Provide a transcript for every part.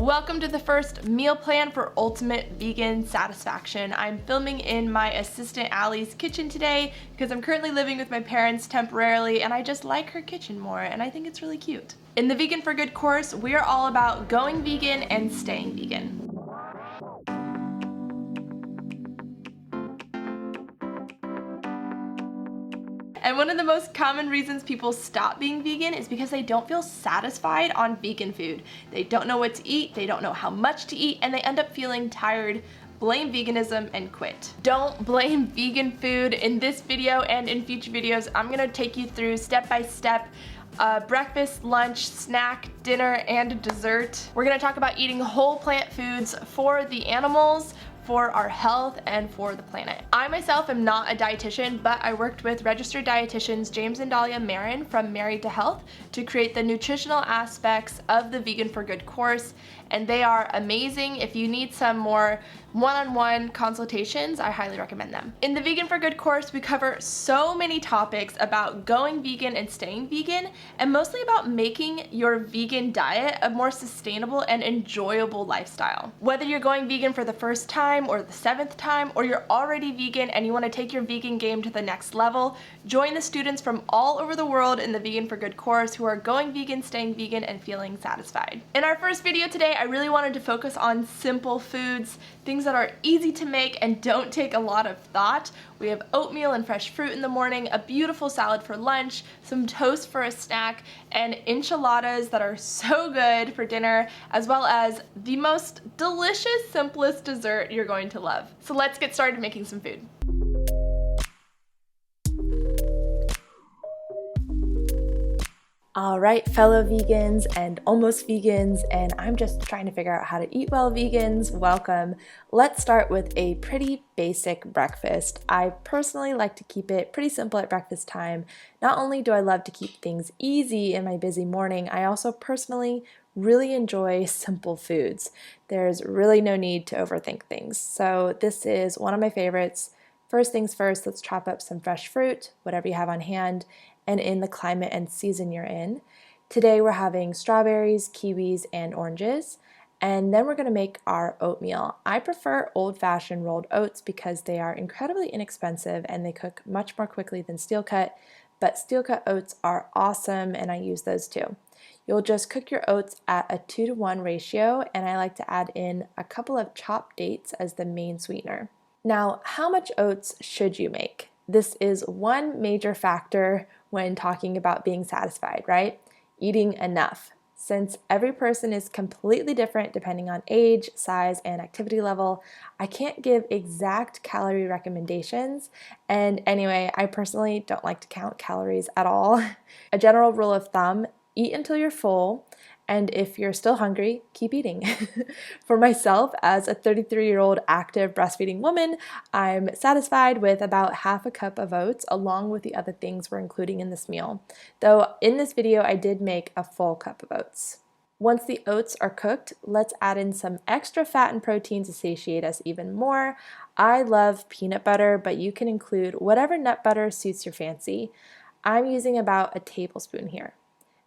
Welcome to the first meal plan for ultimate vegan satisfaction. I'm filming in my assistant Allie's kitchen today because I'm currently living with my parents temporarily and I just like her kitchen more and I think it's really cute. In the Vegan for Good course, we are all about going vegan and staying vegan. And one of the most common reasons people stop being vegan is because they don't feel satisfied on vegan food. They don't know what to eat, they don't know how much to eat, and they end up feeling tired. Blame veganism and quit. Don't blame vegan food. In this video and in future videos, I'm gonna take you through step by step breakfast, lunch, snack, dinner, and dessert. We're gonna talk about eating whole plant foods for the animals, for our health, and for the planet. I myself am not a dietitian, but I worked with registered dietitians James and Dahlia Marin from Married to Health to create the nutritional aspects of the Vegan for Good course, and they are amazing. If you need some more one-on-one consultations, I highly recommend them. In the Vegan for Good course, we cover so many topics about going vegan and staying vegan, and mostly about making your vegan diet a more sustainable and enjoyable lifestyle. Whether you're going vegan for the first time or the 7th time, or you're already vegan and you want to take your vegan game to the next level, join the students from all over the world in the Vegan for Good course who are going vegan, staying vegan, and feeling satisfied. In our first video today, I really wanted to focus on simple foods, things that are easy to make and don't take a lot of thought. We have oatmeal and fresh fruit in the morning, a beautiful salad for lunch, some toast for a snack, and enchiladas that are so good for dinner, as well as the most delicious, simplest dessert you're going to love. So let's get started making some food. All right, fellow vegans and almost vegans, and I'm just trying to figure out how to eat well vegans, welcome. Let's start with a pretty basic breakfast. I personally like to keep it pretty simple at breakfast time. Not only do I love to keep things easy in my busy morning, I also personally really enjoy simple foods. There's really no need to overthink things. So this is one of my favorites. First things first, let's chop up some fresh fruit, whatever you have on hand, and in the climate and season you're in. Today we're having strawberries, kiwis, and oranges, and then we're going to make our oatmeal. I prefer old-fashioned rolled oats because they are incredibly inexpensive and they cook much more quickly than steel cut, but steel cut oats are awesome and I use those too. You'll just cook your oats at a 2-to-1 ratio, and I like to add in a couple of chopped dates as the main sweetener. Now, how much oats should you make? This is one major factor when talking about being satisfied, right? Eating enough. Since every person is completely different depending on age, size, and activity level, I can't give exact calorie recommendations. And anyway, I personally don't like to count calories at all. A general rule of thumb, eat until you're full. And if you're still hungry, keep eating. For myself, as a 33-year-old active breastfeeding woman, I'm satisfied with about half a cup of oats along with the other things we're including in this meal. Though in this video, I did make a full cup of oats. Once the oats are cooked, let's add in some extra fat and protein to satiate us even more. I love peanut butter, but you can include whatever nut butter suits your fancy. I'm using about a tablespoon here.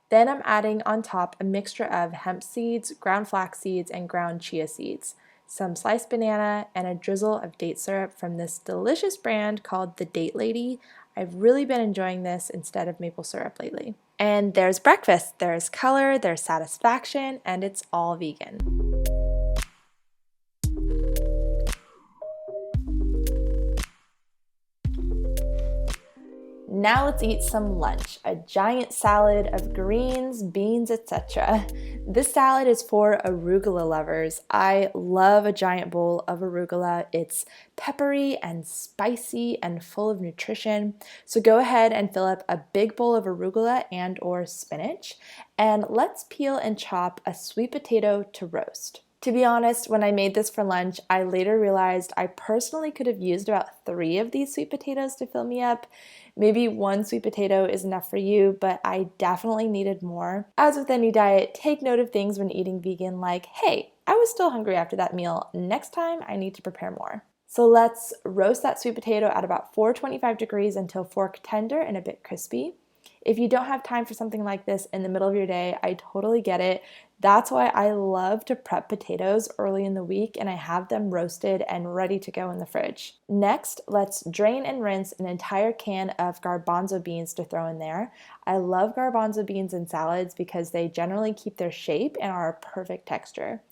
Then I'm adding on top a mixture of hemp seeds, ground flax seeds, and ground chia seeds, some sliced banana, and a drizzle of date syrup from this delicious brand called the Date Lady. I've really been enjoying this instead of maple syrup lately. And there's breakfast. There's color, there's satisfaction, and it's all vegan. Now let's eat some lunch, a giant salad of greens, beans, etc. This salad is for arugula lovers. I love a giant bowl of arugula. It's peppery and spicy and full of nutrition. So go ahead and fill up a big bowl of arugula and or spinach, and let's peel and chop a sweet potato to roast. To be honest, when I made this for lunch, I later realized I personally could have used about 3 of these sweet potatoes to fill me up. Maybe 1 sweet potato is enough for you, but I definitely needed more. As with any diet, take note of things when eating vegan like, hey, I was still hungry after that meal. Next time, I need to prepare more. So let's roast that sweet potato at about 425 degrees until fork tender and a bit crispy. If you don't have time for something like this in the middle of your day, I totally get it. That's why I love to prep potatoes early in the week and I have them roasted and ready to go in the fridge. Next, let's drain and rinse an entire can of garbanzo beans to throw in there. I love garbanzo beans in salads because they generally keep their shape and are a perfect texture.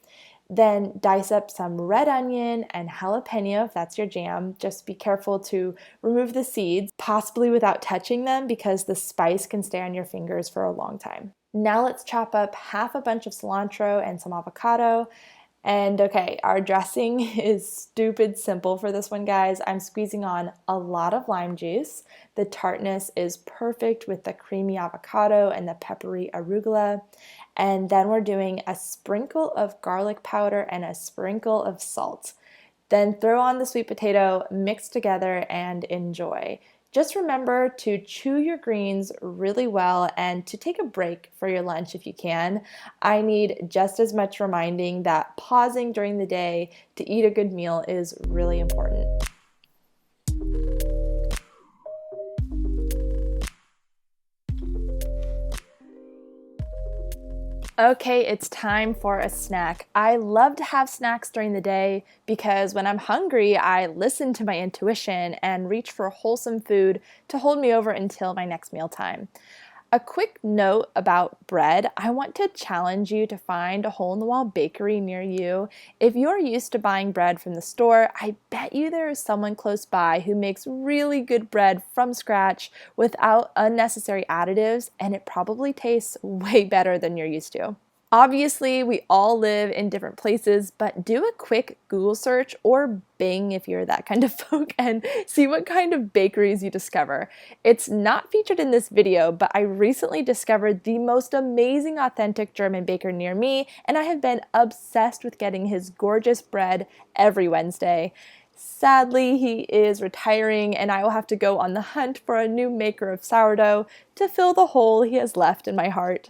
Then dice up some red onion and jalapeno if that's your jam. Just be careful to remove the seeds, possibly without touching them because the spice can stay on your fingers for a long time. Now let's chop up half a bunch of cilantro and some avocado. And okay, our dressing is stupid simple for this one, guys. I'm squeezing on a lot of lime juice. The tartness is perfect with the creamy avocado and the peppery arugula. And then we're doing a sprinkle of garlic powder and a sprinkle of salt. Then throw on the sweet potato, mix together, and enjoy. Just remember to chew your greens really well and to take a break for your lunch if you can. I need just as much reminding that pausing during the day to eat a good meal is really important. Okay, it's time for a snack. I love to have snacks during the day because when I'm hungry, I listen to my intuition and reach for wholesome food to hold me over until my next mealtime. A quick note about bread. I want to challenge you to find a hole-in-the-wall bakery near you. If you're used to buying bread from the store, I bet you there is someone close by who makes really good bread from scratch without unnecessary additives, and it probably tastes way better than you're used to. Obviously, we all live in different places, but do a quick Google search or Bing if you're that kind of folk and see what kind of bakeries you discover. It's not featured in this video, but I recently discovered the most amazing authentic German baker near me, and I have been obsessed with getting his gorgeous bread every Wednesday. Sadly, he is retiring, and I will have to go on the hunt for a new maker of sourdough to fill the hole he has left in my heart.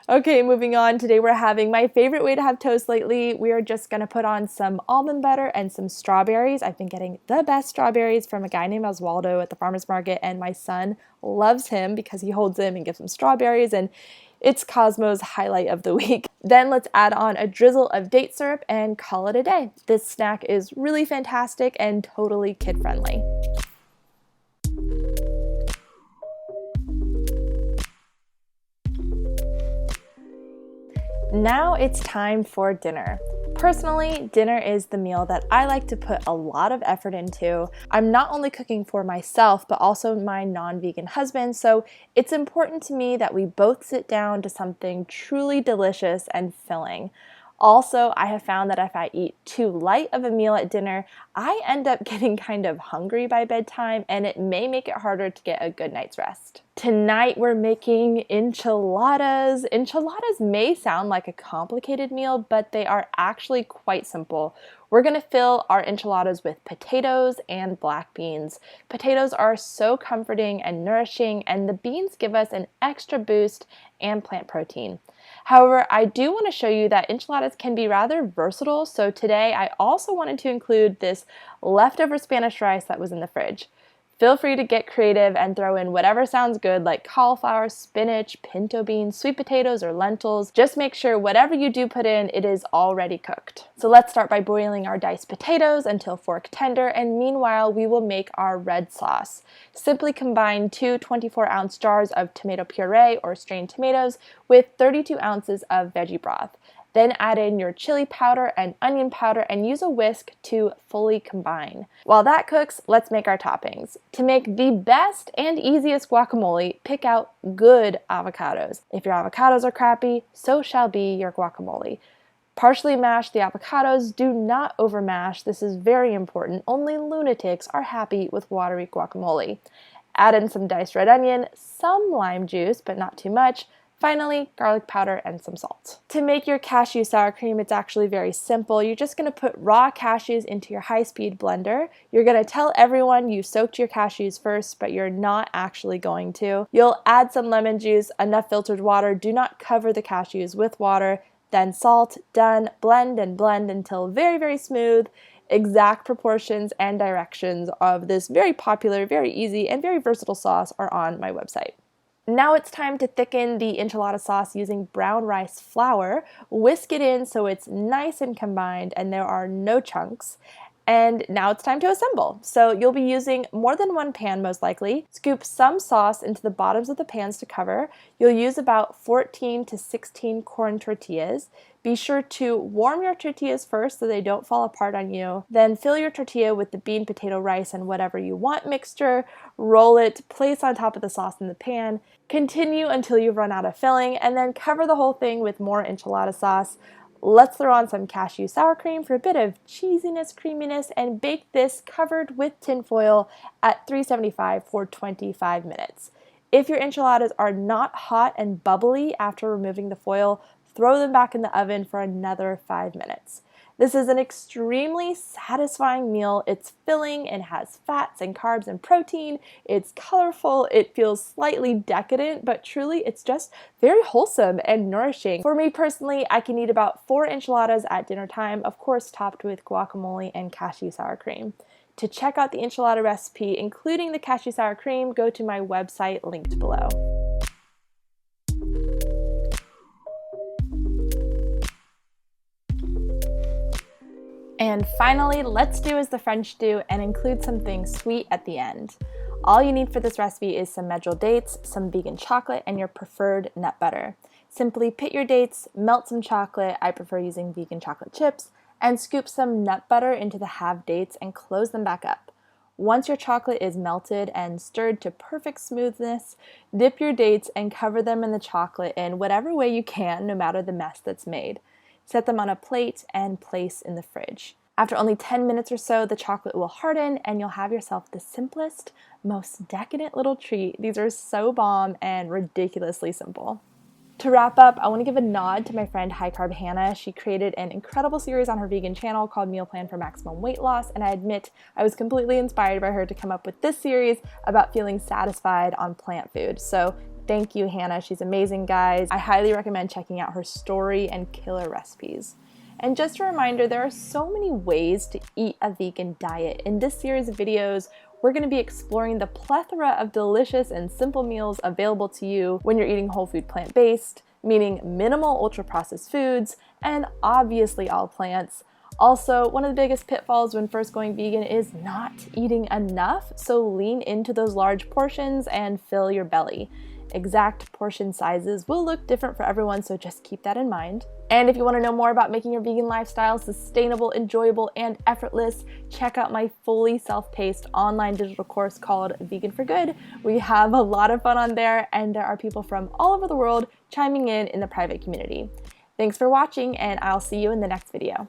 Okay, moving on. Today we're having my favorite way to have toast lately. We are just going to put on some almond butter and some strawberries. I've been getting the best strawberries from a guy named Oswaldo at the farmer's market, and my son loves him because he holds him and gives him strawberries, and it's Cosmo's highlight of the week. Then let's add on a drizzle of date syrup and call it a day. This snack is really fantastic and totally kid-friendly. Now it's time for dinner. Personally, dinner is the meal that I like to put a lot of effort into. I'm not only cooking for myself, but also my non-vegan husband, so it's important to me that we both sit down to something truly delicious and filling. Also, I have found that if I eat too light of a meal at dinner, I end up getting kind of hungry by bedtime, and it may make it harder to get a good night's rest. Tonight we're making enchiladas. Enchiladas may sound like a complicated meal, but they are actually quite simple. We're going to fill our enchiladas with potatoes and black beans. Potatoes are so comforting and nourishing, and the beans give us an extra boost and plant protein. However, I do want to show you that enchiladas can be rather versatile, so today I also wanted to include this leftover Spanish rice that was in the fridge. Feel free to get creative and throw in whatever sounds good like cauliflower, spinach, pinto beans, sweet potatoes, or lentils. Just make sure whatever you do put in, it is already cooked. So let's start by boiling our diced potatoes until fork tender, and meanwhile we will make our red sauce. Simply combine 2 24-ounce jars of tomato puree or strained tomatoes with 32 ounces of veggie broth. Then add in your chili powder and onion powder and use a whisk to fully combine. While that cooks, let's make our toppings. To make the best and easiest guacamole, pick out good avocados. If your avocados are crappy, so shall be your guacamole. Partially mash the avocados, do not overmash. This is very important. Only lunatics are happy with watery guacamole. Add in some diced red onion, some lime juice, but not too much. Finally, garlic powder and some salt. To make your cashew sour cream, it's actually very simple. You're just going to put raw cashews into your high-speed blender. You're going to tell everyone you soaked your cashews first, but you're not actually going to. You'll add some lemon juice, enough filtered water. Do not cover the cashews with water. Then salt. Done. Blend and blend until very, very smooth. Exact proportions and directions of this very popular, very easy, and very versatile sauce are on my website. Now it's time to thicken the enchilada sauce using brown rice flour. Whisk it in so it's nice and combined and there are no chunks. And now it's time to assemble. So you'll be using more than one pan most likely. Scoop some sauce into the bottoms of the pans to cover. You'll use about 14 to 16 corn tortillas. Be sure to warm your tortillas first so they don't fall apart on you. Then fill your tortilla with the bean, potato, rice, and whatever you want mixture. Roll it, place on top of the sauce in the pan. Continue until you've run out of filling, and then cover the whole thing with more enchilada sauce. Let's throw on some cashew sour cream for a bit of cheesiness, creaminess, and bake this covered with tin foil at 375 for 25 minutes. If your enchiladas are not hot and bubbly after removing the foil, throw them back in the oven for another 5 minutes. This is an extremely satisfying meal. It's filling and has fats and carbs and protein. It's colorful. It feels slightly decadent, but truly it's just very wholesome and nourishing. For me personally, I can eat about 4 enchiladas at dinner time, of course topped with guacamole and cashew sour cream. To check out the enchilada recipe, including the cashew sour cream, go to my website linked below. And finally, let's do as the French do and include something sweet at the end. All you need for this recipe is some medjool dates, some vegan chocolate, and your preferred nut butter. Simply pit your dates, melt some chocolate, I prefer using vegan chocolate chips, and scoop some nut butter into the halved dates and close them back up. Once your chocolate is melted and stirred to perfect smoothness, dip your dates and cover them in the chocolate in whatever way you can, no matter the mess that's made. Set them on a plate and place in the fridge. After only 10 minutes or so, the chocolate will harden and you'll have yourself the simplest, most decadent little treat. These are so bomb and ridiculously simple. To wrap up, I want to give a nod to my friend High Carb Hannah. She created an incredible series on her vegan channel called Meal Plan for Maximum Weight Loss, and I admit I was completely inspired by her to come up with this series about feeling satisfied on plant food. So thank you, Hannah. She's amazing, guys. I highly recommend checking out her story and killer recipes. And just a reminder, there are so many ways to eat a vegan diet. In this series of videos, we're going to be exploring the plethora of delicious and simple meals available to you when you're eating whole food plant-based, meaning minimal ultra-processed foods, and obviously all plants. Also, one of the biggest pitfalls when first going vegan is not eating enough, so lean into those large portions and fill your belly. Exact portion sizes will look different for everyone, so just keep that in mind. And if you want to know more about making your vegan lifestyle sustainable, enjoyable, and effortless, check out my fully self-paced online digital course called Vegan for Good. We have a lot of fun on there, and there are people from all over the world chiming in the private community. Thanks for watching, and I'll see you in the next video.